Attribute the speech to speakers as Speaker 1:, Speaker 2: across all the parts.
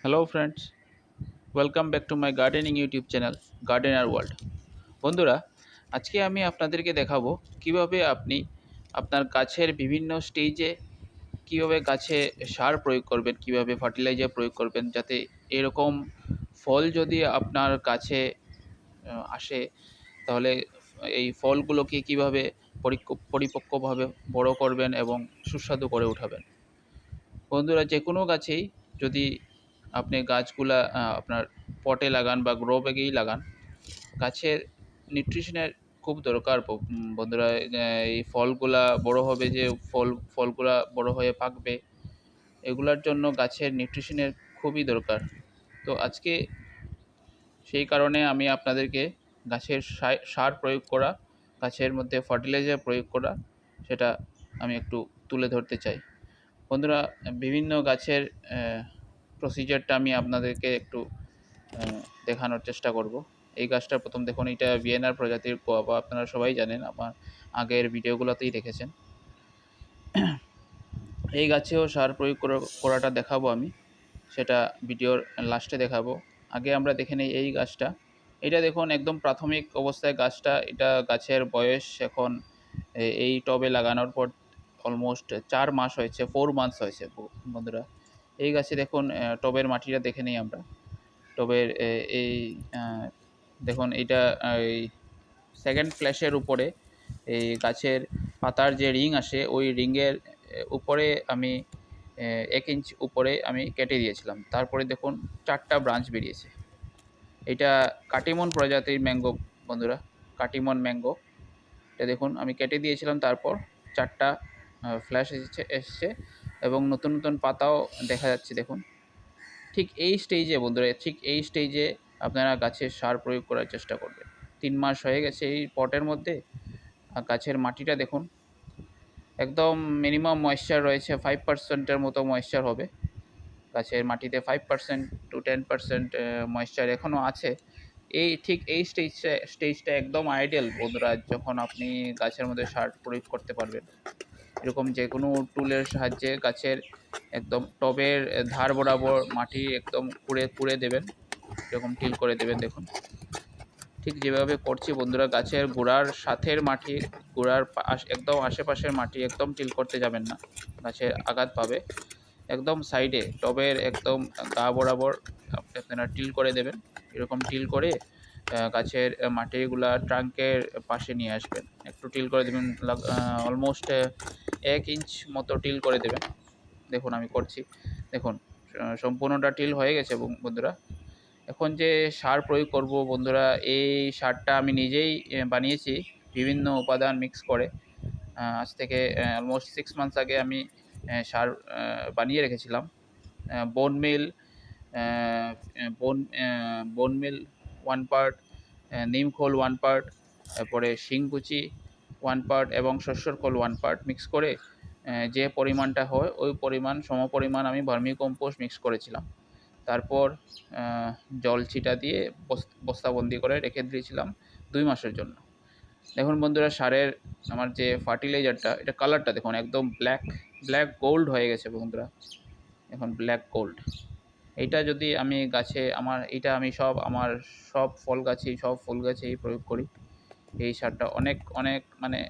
Speaker 1: Hello friends, welcome back to my gardening YouTube channel gardener world. বন্ধুরা, আজকে আমি আপনাদেরকে দেখাবো কিভাবে আপনি আপনার গাছের বিভিন্ন স্টেজে কিভাবে গাছে সার প্রয়োগ করবেন, কিভাবে ফার্টিলাইজার প্রয়োগ করবেন, যাতে এরকম ফল যদি আপনার গাছে আসে, তাহলে এই ফলগুলোকে কিভাবে পরিপক্কভাবে বড় করবেন এবং সুস্বাদু করে উঠাবেন। বন্ধুরা, যে কোনো গাছেই যদি আপনি গাছগুলা আপনার পটে লাগান বা গ্রো ব্যাগেই লাগান, গাছের নিউট্রিশনের খুব দরকার। বন্ধুরা, এই ফলগুলা বড় হবে, যে ফলগুলা বড় হয়ে পাকবে, এগুলার জন্য গাছের নিউট্রিশনের খুবই দরকার। তো আজকে সেই কারণে আমি আপনাদেরকে গাছের সার প্রয়োগ করা, গাছের মধ্যে ফার্টিলাইজার প্রয়োগ করা, সেটা আমি একটু তুলে ধরতে চাই। বন্ধুরা, বিভিন্ন গাছের প্রসিজারটা আমি আপনাদেরকে একটু দেখানোর চেষ্টা করব। এই গাছটা প্রথম দেখুন, এটা ভিয়েনার প্রজাতির গোয়াভা। আপনারা সবাই জানেন, আমার আগের ভিডিওগুলোতেই দেখেছেন। এই গাছেও সার প্রয়োগ করাটা দেখাবো আমি, সেটা ভিডিওর লাস্টে দেখাবো। আগে আমরা দেখে নিই এই গাছটা। এটা দেখুন, একদম প্রাথমিক অবস্থায় গাছটা। এটা গাছের বয়স এখন এই টবে লাগানোর পর অলমোস্ট 4 মাস হয়েছে, 4 মান্থস হয়েছে। বন্ধুরা, এই গাছে দেখুন, টবের মাটিটা দেখে নিই আমরা। টবের এই দেখুন, এটা এই সেকেন্ড ফ্ল্যাশের উপরে এই গাছের পাতার যে রিং আসে, ওই রিংয়ের উপরে আমি 1 ইঞ্চ উপরে আমি কেটে দিয়েছিলাম। তারপরে দেখুন 4টা ব্রাঞ্চ বেরিয়েছে। এটা কাটিমন প্রজাতির ম্যাঙ্গো। বন্ধুরা, কাটিমন ম্যাঙ্গো, এটা দেখুন আমি কেটে দিয়েছিলাম। তারপর 4টা ফ্ল্যাশ এসছে এবং নতুন নতুন পাতাও দেখা যাচ্ছে। দেখুন, ঠিক এই স্টেজে বন্ধুরা, ঠিক এই স্টেজে আপনারা গাছের সার প্রয়োগ করার চেষ্টা করবেন। 3 মাস হয়ে গেছে এই পটের মধ্যে। গাছের মাটিটা দেখুন, একদম মিনিমাম ময়েশ্চার রয়েছে, 5%-এর মতো ময়েশ্চার হবে। গাছের মাটিতে 5% to 10% ময়েশ্চার এখনও আছে। ঠিক এই স্টেজটা একদম আইডিয়াল বন্ধুরা, যখন আপনি গাছের মধ্যে সার প্রয়োগ করতে পারবেন। এরকম যে কোনো টুলের সাহায্যে গাছের একদম টবের ধার বরাবর মাটি একদম কুড়ে দেবেন, এরকম টিল করে দেবেন। দেখুন, ঠিক যেভাবে করছি বন্ধুরা, গাছের গোড়ার সাথের মাটি, গোড়ার একদম আশেপাশের মাটি একদম টিল করতে যাবেন না, গাছের আঘাত পাবে। একদম সাইডে টবের একদম গা বরাবর আপনারা টিল করে দেবেন। এরকম টিল করে গাছের মাটিগুলা ট্রাঙ্কের পাশে নিয়ে আসবেন, একটু টিল করে দেবেন। অলমোস্ট 1 ইঞ্চ মতো টিল করে দেবেন। দেখুন আমি করছি। দেখুন, সম্পূর্ণটা টিল হয়ে গেছে বন্ধুরা। এখন যে সার প্রয়োগ করব বন্ধুরা, এই সারটা আমি নিজেই বানিয়েছি বিভিন্ন উপাদান মিক্স করে। আজ থেকে অলমোস্ট 6 মান্থস আগে আমি সার বানিয়ে রেখেছিলাম। বোন মিল, বোন বোন মিল 1 পার্ট, নিম খোল 1 পার্ট, তারপরে শিংকুচি 1 পার্ট এবং শস্যর খোল 1 পার্ট মিক্স করে যে পরিমাণটা হয়, ওই সমপরিমাণ আমি ভার্মি কম্পোস্ট মিক্স করেছিলাম। তারপর জল ছিটা দিয়ে বস্তাবন্দি করে রেখে দিয়েছিলাম 2 মাসের জন্য। দেখুন বন্ধুরা, সারের আমার যে ফার্টিলাইজারটা, এটা কালারটা দেখুন, একদম ব্ল্যাক গোল্ড হয়ে গেছে বন্ধুরা। এখন ব্ল্যাক গোল্ড। এইটা যদি আমি গাছে এইটা আমি আমার সব ফল গাছেই, সব ফুল গাছেই প্রয়োগ করি। এই সারটা অনেক অনেক মানে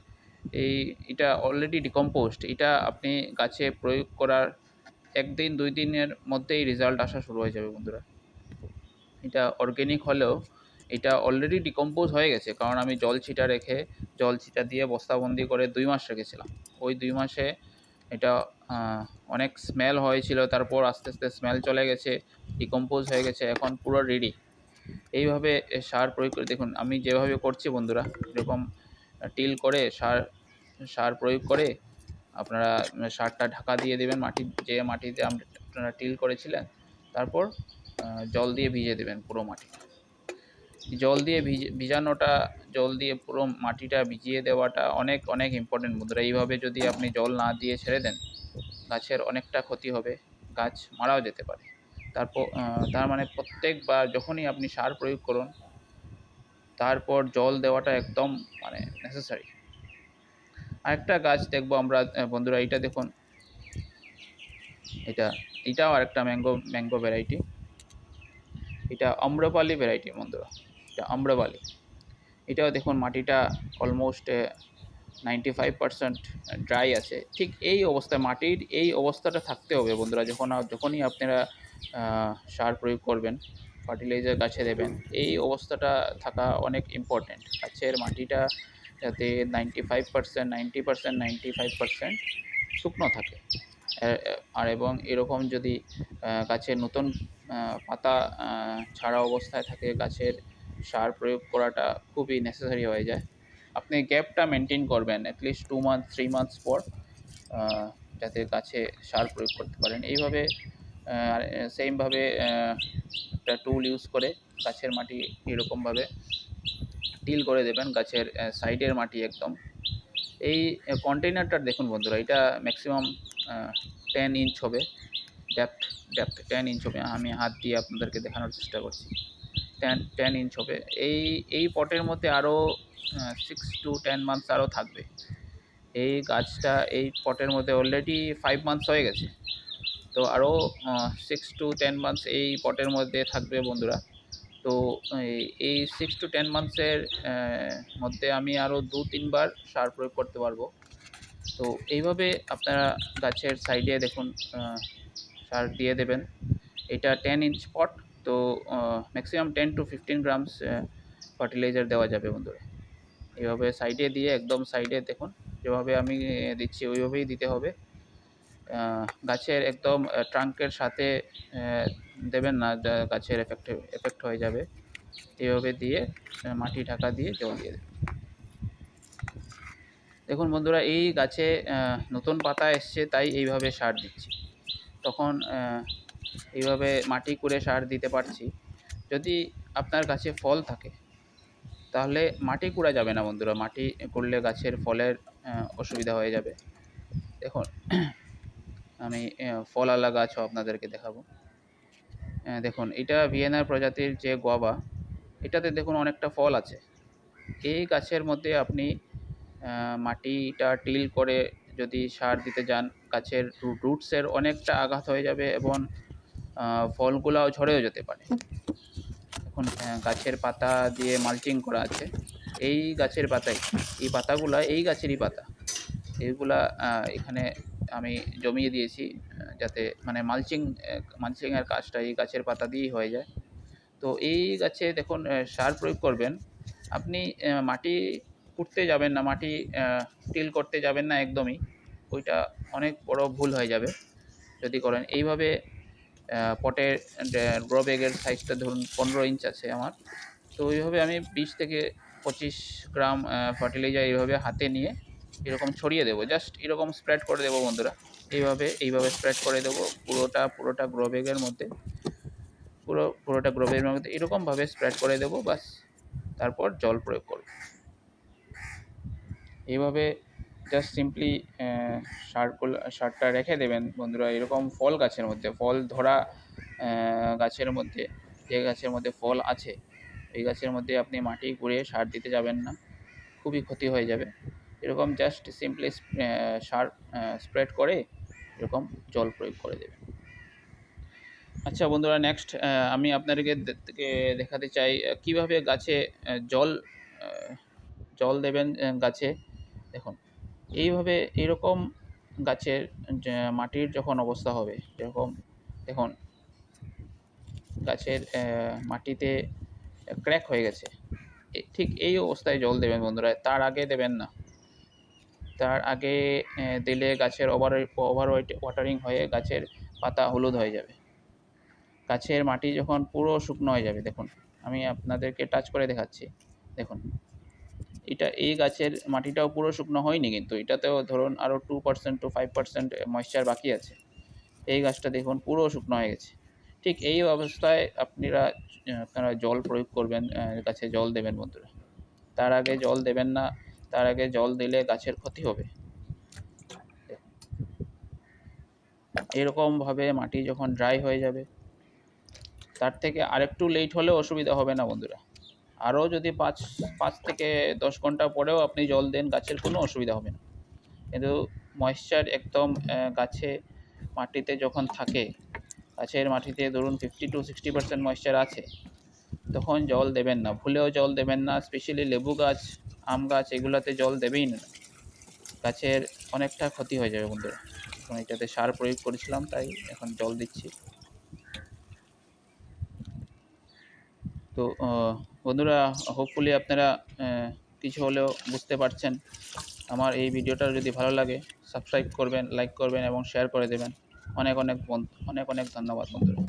Speaker 1: এটা অলরেডি ডিকম্পোজড। এটা আপনি গাছে প্রয়োগ করার 1 দিন 2 দিনের মধ্যেই রেজাল্ট আসা শুরু হয়ে যাবে বন্ধুরা। এটা অর্গ্যানিক হলেও এটা অলরেডি ডিকম্পোজ হয়ে গেছে, কারণ আমি জল ছিটা দিয়ে বস্তাবন্দি করে 2 মাস রেখেছিলাম। ওই 2 মাসে এটা অনেক স্মেল হয়েছিল, তারপর আস্তে আস্তে স্মেল চলে গেছে, ডিকম্পোজ হয়ে গেছে, এখন পুরো রেডি। এইভাবে সার প্রয়োগ করে দেখুন আমি যেভাবে করছি বন্ধুরা, এরকম টিল করে সার প্রয়োগ করে আপনারা সারটা ঢাকা দিয়ে দেবেন মাটিতে আপনারা টিল করেছিলেন। তারপর জল দিয়ে ভিজিয়ে দেবেন পুরো মাটি। জল দিয়ে পুরো মাটিটা ভিজিয়ে দেওয়াটা অনেক অনেক ইম্পর্টেন্ট বন্ধুরা। এইভাবে যদি আপনি জল না দিয়ে ছেড়ে দেন, গাছের অনেকটা ক্ষতি হবে, গাছ মারাও যেতে পারে। তার মানে প্রত্যেকবার যখনই আপনি সার প্রয়োগ করুন, তারপর জল দেওয়াটা একদম মানে নেসেসারি। আরেকটা গাছ দেখবো আমরা বন্ধুরা, এইটা দেখুন, এটাও আরেকটা ম্যাঙ্গো ভ্যারাইটি। এটা আম্রপালি ভ্যারাইটি বন্ধুরা, এটা আম্রপালি। এটাও দেখুন মাটিটা অলমোস্ট 95% ড্রাই আছে। ঠিক এই অবস্থায় মাটির এই অবস্থাটা থাকতে হবে বন্ধুরা, যখনই আপনারা সার প্রয়োগ করবেন, ফার্টিলাইজার গাছে দেবেন, এই অবস্থাটা থাকা অনেক ইম্পর্ট্যান্ট। গাছের মাটিটা যাতে 95%, 90%, 95% শুকনো থাকে। এবং এরকম যদি গাছের নতুন পাতা ছাড়া অবস্থায় থাকে, গাছের সার প্রয়োগ করাটা খুবই নেসেসারি হয়ে যায়। আপনি গ্যাপটা মেনটেন করবেন অ্যাটলিস্ট 2 মান্থ 3 মান্থস পর, যাতে গাছে সার প্রয়োগ করতে পারেন। এইভাবে সেমভাবে একটা টুল ইউজ করে গাছের মাটি এরকমভাবে টিল করে দেবেন, গাছের সাইডের মাটি একদম। এই কন্টেইনারটার দেখুন বন্ধুরা, এটা ম্যাক্সিমাম 10 ইঞ্চ হবে, ডেপথ ডেপথ 10 ইঞ্চ হবে। আমি হাত দিয়ে আপনাদেরকে দেখানোর চেষ্টা করছি। 10 ইঞ্চ হবে। এই পটের মধ্যে আরও 6 to 10 মান্থস আরও থাকবে। এই গাছটা এই পটের মধ্যে অলরেডি 5 মান্থস হয়ে গেছে, তো আরও 6 to 10 মান্থস এই পটের মধ্যে থাকবে বন্ধুরা। তো এই 6 to 10 মান্থসের মধ্যে আমি আরও 2-3 বার সার প্রয়োগ করতে পারবো। তো এইভাবে আপনারা গাছের সাইডে দেখুন সার দিয়ে দেবেন। এটা 10 ইঞ্চ পট, তো ম্যাক্সিমাম 10 to 15 গ্রামস ফার্টিলাইজার দেওয়া যাবে বন্ধুরা। এইভাবে সাইডে দিয়ে একদম সাইডে দেখুন, যেভাবে আমি দিচ্ছি ওইভাবেই দিতে হবে। গাছের একদম ট্রাঙ্কের সাথে দেবেন না, গাছের এফেক্ট হয়ে যাবে। এইভাবে দিয়ে মাটি ঢাকা দিয়ে জল দিয়ে দেবেন। দেখুন বন্ধুরা, এই গাছে নতুন পাতা এসছে তাই এইভাবে সার দিচ্ছি। তখন এইভাবে মাটি করে সার দিতে পারছি। যদি আপনার গাছে ফল থাকে তাহলে মাটি কুড়া যাবে না বন্ধুরা, মাটি করলে গাছের ফলের অসুবিধা হয়ে যাবে। দেখুন আমি ফলওয়ালা গাছও আপনাদেরকে দেখাবো। দেখুন এটা ভিয়েনার প্রজাতির যে গোয়াভা, এটাতে দেখুন অনেকটা ফল আছে। এই গাছের মধ্যে আপনি মাটিটা টিল করে যদি সার দিতে যান, গাছের রুটসের অনেকটা আঘাত হয়ে যাবে এবং ফলগুলাও ঝরেও যেতে পারে। এখন গাছের পাতা দিয়ে মালচিং করা আছে। এই গাছের পাতাই, এই পাতাগুলা এই গাছেরই পাতা, এইগুলা এখানে আমি জমিয়ে দিয়েছি, যাতে মানে মালচিংয়ের কাজটা এই গাছের পাতা দিয়েই হয়ে যায়। তো এই গাছে দেখুন সার প্রয়োগ করবেন, আপনি মাটি খুঁড়তে যাবেন না, মাটি টিল করতে যাবেন না একদমই। ওইটা অনেক বড় ভুল হয়ে যাবে যদি করেন। এইভাবে পটের গ্রো ব্যাগের সাইজটা ধরুন 15 ইঞ্চ আছে আমার, তো ওইভাবে আমি 20 থেকে 25 গ্রাম ফার্টিলাইজার এইভাবে হাতে নিয়ে এরকম ছড়িয়ে দেবো, জাস্ট এরকম স্প্রেড করে দেবো বন্ধুরা। এইভাবে স্প্রেড করে দেবো পুরোটা গ্রো ব্যাগের মধ্যে, পুরোটা গ্রো ব্যাগের মধ্যে এরকমভাবে স্প্রেড করে দেবো, বাস। তারপর জল প্রয়োগ করব। এইভাবে জাস্ট সিম্পলি সারটা রেখে দেবেন বন্ধুরা। এরকম ফল গাছের মধ্যে, ফল ধরা গাছের মধ্যে, যে গাছের মধ্যে ফল আছে এই গাছের মধ্যে আপনি মাটি কুড়িয়ে সার দিতে যাবেন না, খুবই ক্ষতি হয়ে যাবে। এরকম জাস্ট সিম্পলি সার স্প্রেড করে এরকম জল প্রয়োগ করে দেবেন। আচ্ছা বন্ধুরা, নেক্সট আমি আপনাদেরকে দেখাতে চাই কিভাবে গাছে জল দেবেন গাছে। দেখুন এইভাবে এরকম গাছের মাটির যখন অবস্থা হবে, যেরকম দেখুন গাছের মাটিতে ক্র্যাক হয়ে গেছে, ঠিক এই অবস্থায় জল দেবেন বন্ধুরা, তার আগে দেবেন না। তার আগে দিলে গাছের ওভার ওয়াটারিং হয়ে গাছের পাতা হলুদ হয়ে যাবে। গাছের মাটি যখন পুরো শুকনো হয়ে যাবে, দেখুন আমি আপনাদেরকে টাচ করে দেখাচ্ছি। দেখুন এই গাছের মাটিটাও পুরো শুকনো হয়নি, কিন্তু এটাতেও ধরুন আরও 2% to 5% ময়েশ্চার বাকি আছে। এই গাছটা দেখুন পুরো শুকনো হয়ে গেছে। ঠিক এই অবস্থায় আপনারা জল প্রয়োগ করবেন, গাছে জল দেবেন বন্ধুরা। তার আগে জল দেবেন না, তার আগে জল দিলে গাছের ক্ষতি হবে। এরকমভাবে মাটি যখন ড্রাই হয়ে যাবে, তার থেকে আরেকটু লেট হলেও অসুবিধা হবে না বন্ধুরা। আরও যদি 5 থেকে 10 ঘন্টা পরেও আপনি জল দেন, গাছের কোনো অসুবিধা হবে না। কিন্তু ময়েশ্চার একদম গাছে মাটিতে যখন থাকে, গাছের মাটিতে ধরুন 50 to 60% ময়েশ্চার আছে, তখন জল দেবেন না, ভুলেও জল দেবেন না। স্পেশালি লেবু গাছ, আম গাছ, এগুলাতে জল দেবেই না, গাছের অনেকটা ক্ষতি হয়ে যাবে বন্ধুরা। এখন এটাতে সার প্রয়োগ করেছিলাম, তাই এখন জল দিচ্ছি। তো বন্ধুরা, হোপফুলি আপনারা কিছু হলেও বুঝতে পারছেন। আমার এই ভিডিওটা যদি ভালো লাগে, সাবস্ক্রাইব করবেন, লাইক করবেন এবং শেয়ার করে দেবেন। অনেক অনেক ধন্যবাদ বন্ধুরা।